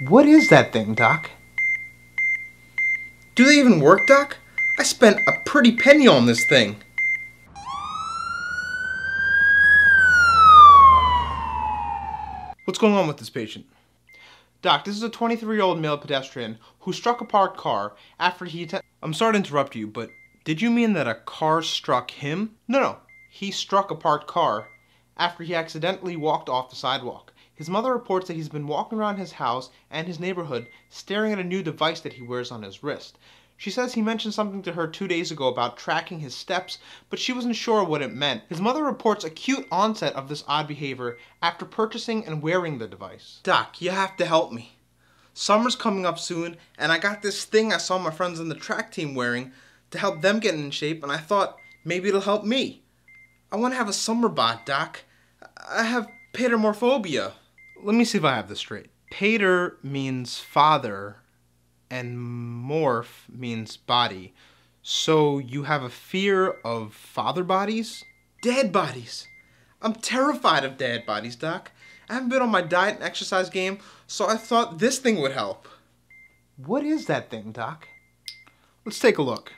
What is that thing, Doc? Do they even work, Doc? I spent a pretty penny on this thing. What's going on with this patient? Doc, this is a 23-year-old male pedestrian who struck a parked car after he I'm sorry to interrupt you, but did you mean that a car struck him? No. He struck a parked car after he accidentally walked off the sidewalk. His mother reports that he's been walking around his house and his neighborhood staring at a new device that he wears on his wrist. She says he mentioned something to her 2 days ago about tracking his steps, but she wasn't sure what it meant. His mother reports acute onset of this odd behavior after purchasing and wearing the device. Doc, you have to help me. Summer's coming up soon, and I got this thing I saw my friends on the track team wearing to help them get in shape, and I thought maybe it'll help me. I want to have a summer bod, Doc. I have patermorphobia. Let me see if I have this straight. Pater means father, and morph means body. So you have a fear of father bodies? Dad bodies. I'm terrified of dad bodies, Doc. I haven't been on my diet and exercise game, so I thought this thing would help. What is that thing, Doc? Let's take a look.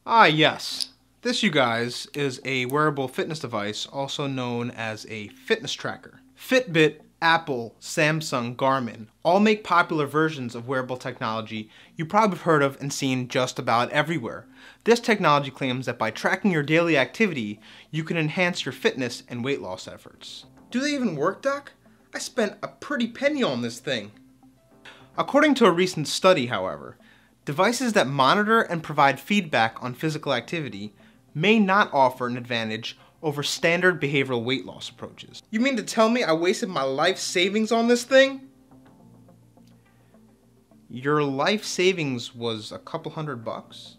Ah, yes. This, you guys, is a wearable fitness device, also known as a fitness tracker. Fitbit, Apple, Samsung, Garmin all make popular versions of wearable technology you probably have heard of and seen just about everywhere. This technology claims that by tracking your daily activity, you can enhance your fitness and weight loss efforts. Do they even work, Doc? I spent a pretty penny on this thing. According to a recent study, however, devices that monitor and provide feedback on physical activity may not offer an advantage over standard behavioral weight loss approaches. You mean to tell me I wasted my life savings on this thing? Your life savings was a couple $100?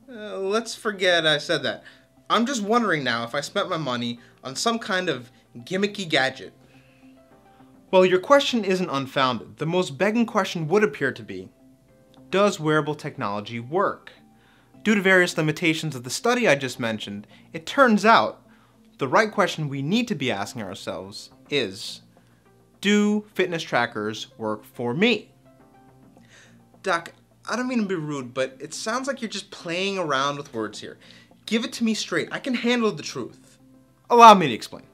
Let's forget I said that. I'm just wondering now if I spent my money on some kind of gimmicky gadget. Well, your question isn't unfounded. The most begging question would appear to be, does wearable technology work? Due to various limitations of the study I just mentioned, it turns out the right question we need to be asking ourselves is, do fitness trackers work for me? Doc, I don't mean to be rude, but it sounds like you're just playing around with words here. Give it to me straight. I can handle the truth. Allow me to explain.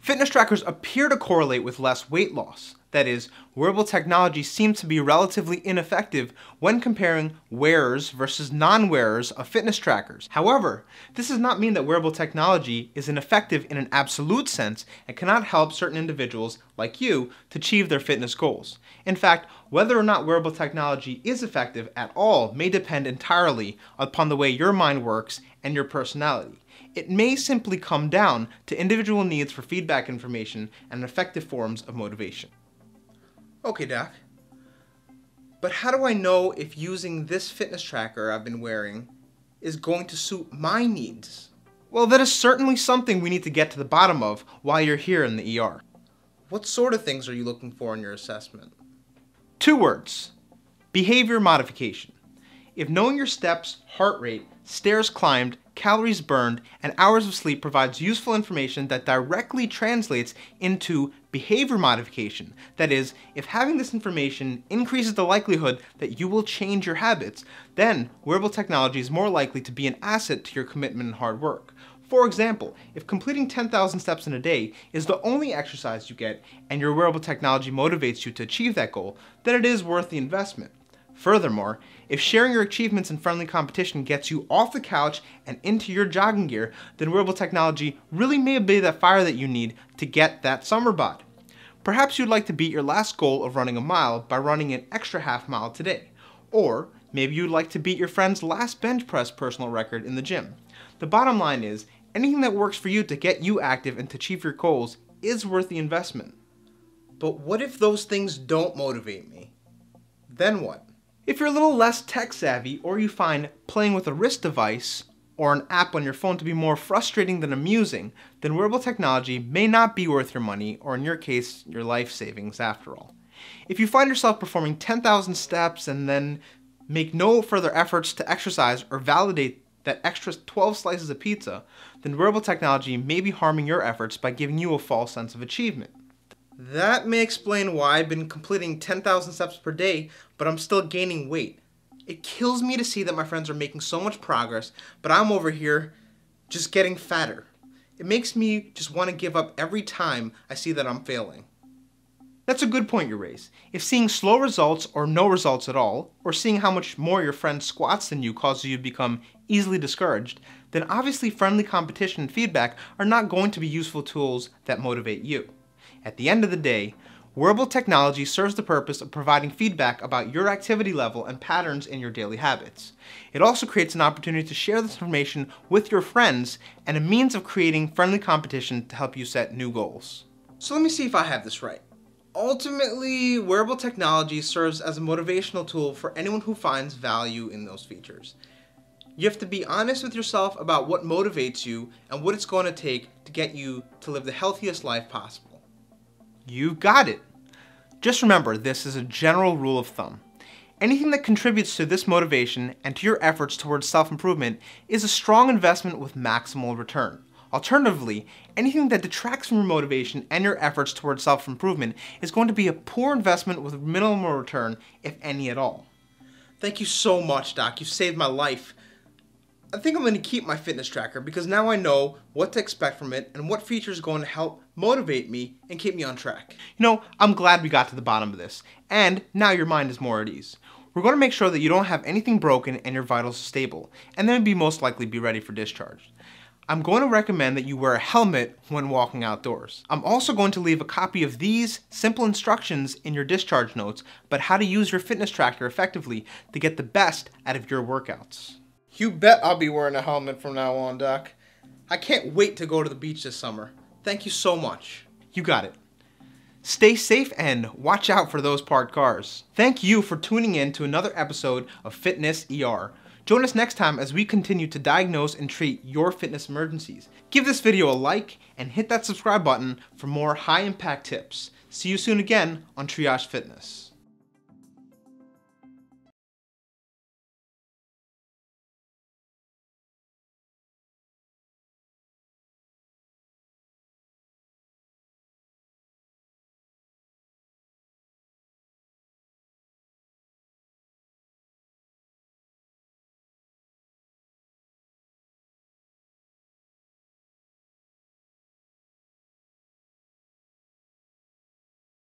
Fitness trackers appear to correlate with less weight loss. That is, wearable technology seems to be relatively ineffective when comparing wearers versus non-wearers of fitness trackers. However, this does not mean that wearable technology is ineffective in an absolute sense and cannot help certain individuals, like you, to achieve their fitness goals. In fact, whether or not wearable technology is effective at all may depend entirely upon the way your mind works and your personality. It may simply come down to individual needs for feedback information and effective forms of motivation. Okay, Doc. But how do I know if using this fitness tracker I've been wearing is going to suit my needs? Well, that is certainly something we need to get to the bottom of while you're here in the ER. What sort of things are you looking for in your assessment? 2 words. Behavior modification. If knowing your steps, heart rate, stairs climbed, calories burned, and hours of sleep provides useful information that directly translates into behavior modification, that is, if having this information increases the likelihood that you will change your habits, then wearable technology is more likely to be an asset to your commitment and hard work. For example, if completing 10,000 steps in a day is the only exercise you get and your wearable technology motivates you to achieve that goal, then it is worth the investment. Furthermore, if sharing your achievements in friendly competition gets you off the couch and into your jogging gear, then wearable technology really may be that fire that you need to get that summer bod. Perhaps you'd like to beat your last goal of running a mile by running an extra half mile today. Or maybe you'd like to beat your friend's last bench press personal record in the gym. The bottom line is, anything that works for you to get you active and to achieve your goals is worth the investment. But what if those things don't motivate me? Then what? If you're a little less tech savvy, or you find playing with a wrist device or an app on your phone to be more frustrating than amusing, then wearable technology may not be worth your money, or in your case, your life savings after all. If you find yourself performing 10,000 steps and then make no further efforts to exercise or validate that extra 12 slices of pizza, then wearable technology may be harming your efforts by giving you a false sense of achievement. That may explain why I've been completing 10,000 steps per day, but I'm still gaining weight. It kills me to see that my friends are making so much progress, but I'm over here just getting fatter. It makes me just want to give up every time I see that I'm failing. That's a good point you raise. If seeing slow results or no results at all, or seeing how much more your friend squats than you causes you to become easily discouraged, then obviously friendly competition and feedback are not going to be useful tools that motivate you. At the end of the day, wearable technology serves the purpose of providing feedback about your activity level and patterns in your daily habits. It also creates an opportunity to share this information with your friends and a means of creating friendly competition to help you set new goals. So let me see if I have this right. Ultimately, wearable technology serves as a motivational tool for anyone who finds value in those features. You have to be honest with yourself about what motivates you and what it's going to take to get you to live the healthiest life possible. You got it! Just remember, this is a general rule of thumb. Anything that contributes to this motivation and to your efforts towards self-improvement is a strong investment with maximal return. Alternatively, anything that detracts from your motivation and your efforts towards self-improvement is going to be a poor investment with minimal return, if any at all. Thank you so much, Doc. You saved my life. I think I'm going to keep my fitness tracker because now I know what to expect from it and what features are going to help motivate me and keep me on track. You know, I'm glad we got to the bottom of this, and now your mind is more at ease. We're going to make sure that you don't have anything broken and your vitals are stable, and then most likely be ready for discharge. I'm going to recommend that you wear a helmet when walking outdoors. I'm also going to leave a copy of these simple instructions in your discharge notes about how to use your fitness tracker effectively to get the best out of your workouts. You bet I'll be wearing a helmet from now on, Doc. I can't wait to go to the beach this summer. Thank you so much. You got it. Stay safe and watch out for those parked cars. Thank you for tuning in to another episode of Fitness ER. Join us next time as we continue to diagnose and treat your fitness emergencies. Give this video a like and hit that subscribe button for more high-impact tips. See you soon again on Triage Fitness.